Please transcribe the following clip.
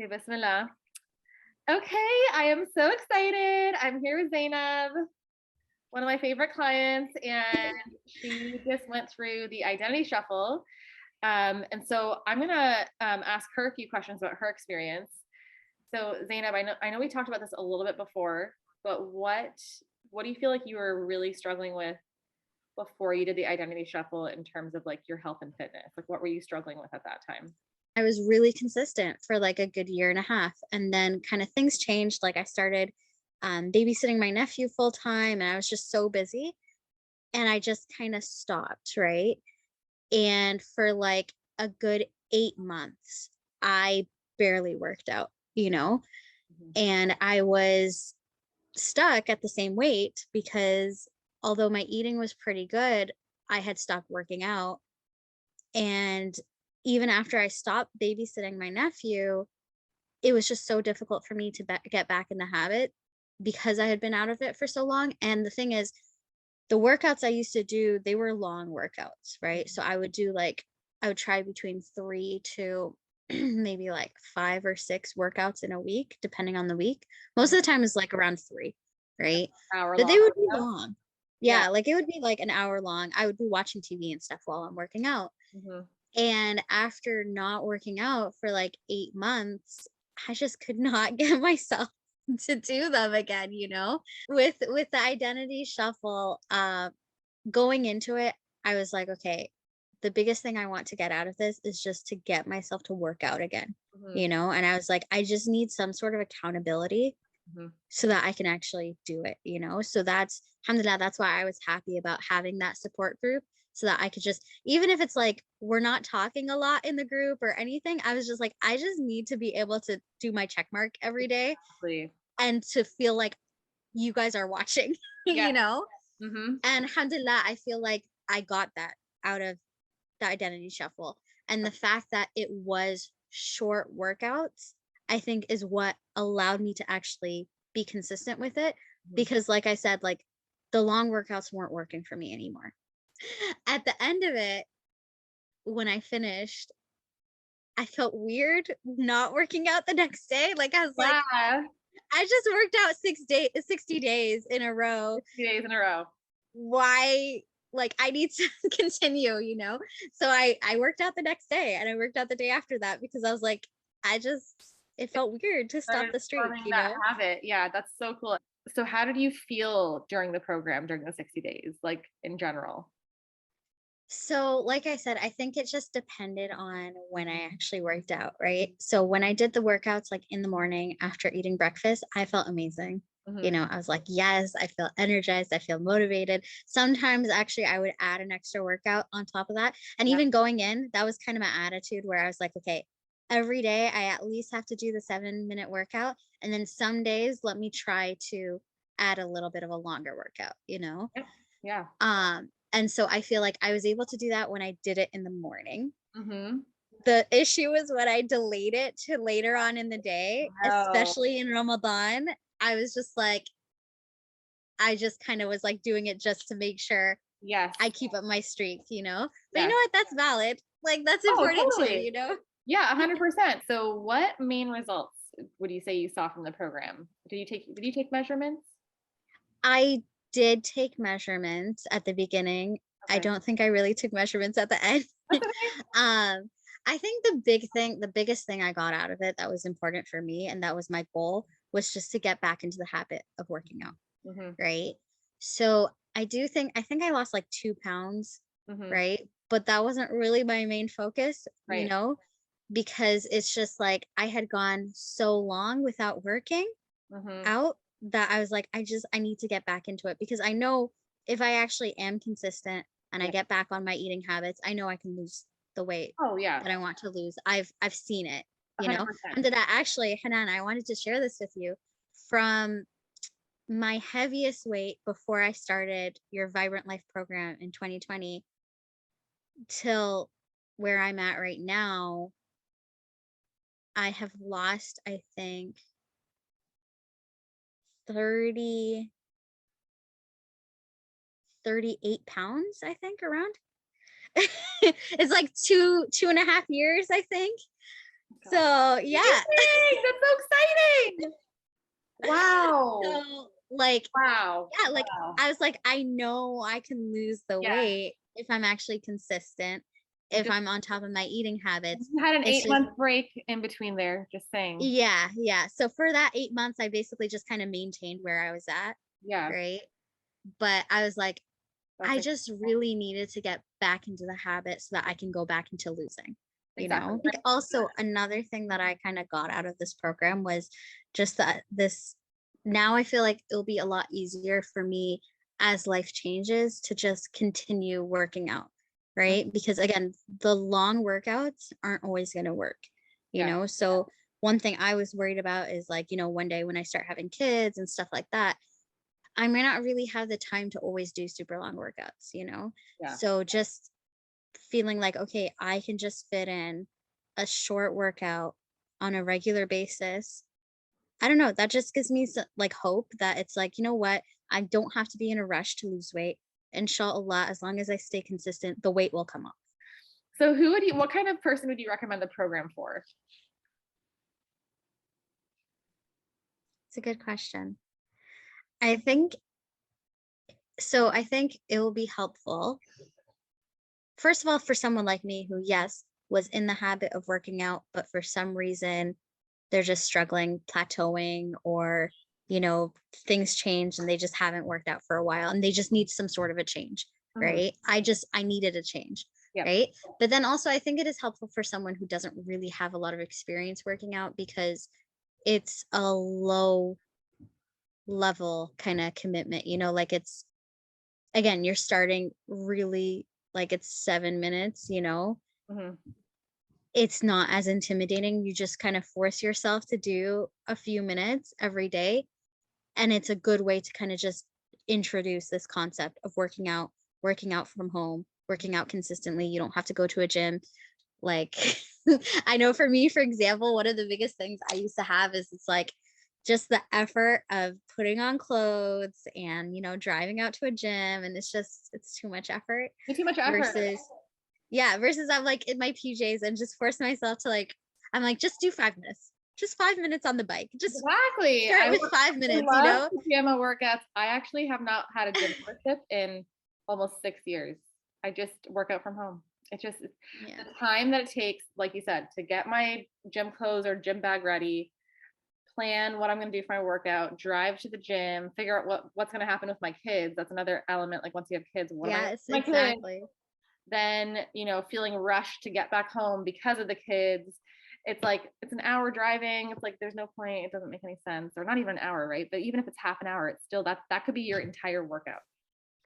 Okay, Bismillah. Okay, I am so excited. I'm here with Zainab, one of my favorite clients, and she just went through the identity shuffle. And so I'm gonna ask her a few questions about her experience. So Zainab, I know we talked about this a little bit before, but what do you feel like you were really struggling with before you did the identity shuffle in terms of like your health and fitness? Like what were you struggling with at that time? I was really consistent for like a good year and a half. And then kind of things changed. Like I started babysitting my nephew full time and I was just so busy. And I just kind of stopped. Right. And for like a good 8 months, I barely worked out, Mhm. and I was stuck at the same weight because although my eating was pretty good, I had stopped working out. And even after I stopped babysitting my nephew, it was just so difficult for me to get back in the habit because I had been out of it for so long. And the thing is, the workouts I used to do, they were long workouts, right? So I would try between 3 to maybe like 5 or 6 workouts in a week, depending on the week. Most of the time is like around 3, right? Hour But long they would be workout? long. Yeah. Yeah, like it would be like an hour long. I would be watching TV and stuff while I'm working out. Mhm. And after not working out for like 8 months, I just could not get myself to do them again. With the identity shuffle, going into it, I was like, okay, the biggest thing I want to get out of this is just to get myself to work out Mhm. again. And I was like, I just need some sort of accountability Mhm. so that I can actually do it. So alhamdulillah, that's why I was happy about having that support group so that I could just, even if it's like we're not talking a lot in the group or anything, I was just like, I just need to be able to do my check mark every day Exactly. and to feel like you guys are watching, Yeah. you know? Mhm. And alhamdulillah, I feel like I got that out of the identity shuffle. And the fact that it was short workouts, I think is what allowed me to actually be consistent with it. Mhm. Because, like I said, like the long workouts weren't working for me anymore. At the end of it, when I finished, I felt weird not working out the next day. Like, I was like, Yeah. I just worked out 60 days in a row. 60 days in a row. Why? Like, I need to continue. So I worked out the next day and I worked out the day after that because I was like, it felt weird to stop Started the streak, forming you that know? habit. Yeah, that's so cool. So how did you feel during the program, during the 60 days, like in general? So, like I said, I think it just depended on when I actually worked out, right? So, when I did the workouts like in the morning after eating breakfast, I felt amazing. Mhm. I was like, yes, I feel energized, I feel motivated. Sometimes, actually, I would add an extra workout on top of that. And Yeah. even going in, that was kind of my attitude where I was like, okay, every day I at least have to do the 7-minute workout. And then some days, let me try to add a little bit of a longer workout. Yeah. Yeah. And so I feel like I was able to do that when I did it in the morning. Mhm. The issue was when I delayed it to later on in the day, Oh, especially in Ramadan. I was just like, I just kind of was like doing it just to make sure yes. I keep up my streak. But you know Yes. what? That's valid. Like, that's Oh, important too, totally. you know? Yeah, 100%. So what main results would you say you saw from the program? Did you take measurements? I did take measurements at the beginning. I Okay. don't think I really took measurements at the end. That's okay. um, I think the biggest thing I got out of it that was important for me, and that was my goal, was just to get back into the habit of working out, Mhm. right? So I think I lost like 2 pounds, Mhm. right? But that wasn't really my main focus, Right. because it's just like I had gone so long without working Mhm. out that I was like, I need to get back into it because I know if I actually am consistent and I Yeah. get back on my eating habits, I know I can lose the weight Oh, yeah. that I want to lose. I've seen it. And 100%. that actually, Hanan, I wanted to share this with you. From my heaviest weight before I started your Vibrant Life program in 2020 till where I'm at right now, I have lost, I think, 30 38 pounds, I think, around. It's like 2.5 years, I think. So yeah. Amazing! That's so exciting. Wow. So like, Wow. yeah, like Wow. I was like, I know I can lose the Yeah. weight if I'm actually consistent, You if just I'm on top of my eating habits. you had an It's 8 just, month break in between there, just saying. yeah, yeah. So for that 8 months, I basically just kind of maintained where I was at, Yeah. right? But I was like, That's I just really needed to get back into the habit so that I can go back into losing, you exactly. know? I think also another thing that I kind of got out of this program was just that this now I feel like it'll be a lot easier for me as life changes to just continue working out, Mm, right? Because again, the long workouts aren't always going to work, you yeah. know? So one thing I was worried about is like, one day when I start having kids and stuff like that, I may not really have the time to always do super long workouts, you know? Yeah. So just feeling like, okay, I can just fit in a short workout on a regular basis. I don't know. That just gives me like hope that it's like, you know what? I don't have to be in a rush to lose weight. Inshallah, as long as I stay consistent, the weight will come off. So what kind of person would you recommend the program for? It's a good question. I think so. I think it will be helpful. First of all, for someone like me who, yes, was in the habit of working out, but for some reason they're just struggling, plateauing, or, things change and they just haven't worked out for a while and they just need some sort of a change, Mhm. right? I needed a change, Yep. right? But then also, I think it is helpful for someone who doesn't really have a lot of experience working out because it's a low level kind of commitment, like again, you're starting really like it's 7 minutes, Mhm. it's not as intimidating. You just kind of force yourself to do a few minutes every day. And it's a good way to kind of just introduce this concept of working out from home, working out consistently. You don't have to go to a gym. Like, I know for me, for example, one of the biggest things I used to have is it's like just the effort of putting on clothes and, driving out to a gym. And it's too much effort It's too much effort. versus yeah, versus I'm like in my PJs and just force myself to like, I'm like, just do 5 minutes. Just 5 minutes on the bike. Just Exactly. start with 5 minutes, I love pajama workouts. I actually have not had a gym membership in almost 6 years. I just work out from home. It's Yeah. the time that it takes, like you said, to get my gym clothes or gym bag ready, plan what I'm going to do for my workout, drive to the gym, figure out what's going to happen with my kids. That's another element. Like once you have kids, what am I going to do Yes, with my kids? exactly. Then, feeling rushed to get back home because of the kids. It's like it's an hour driving. It's like there's no point. It doesn't make any sense. Or not even an hour, right? But even if it's half an hour, it's still that could be your entire workout.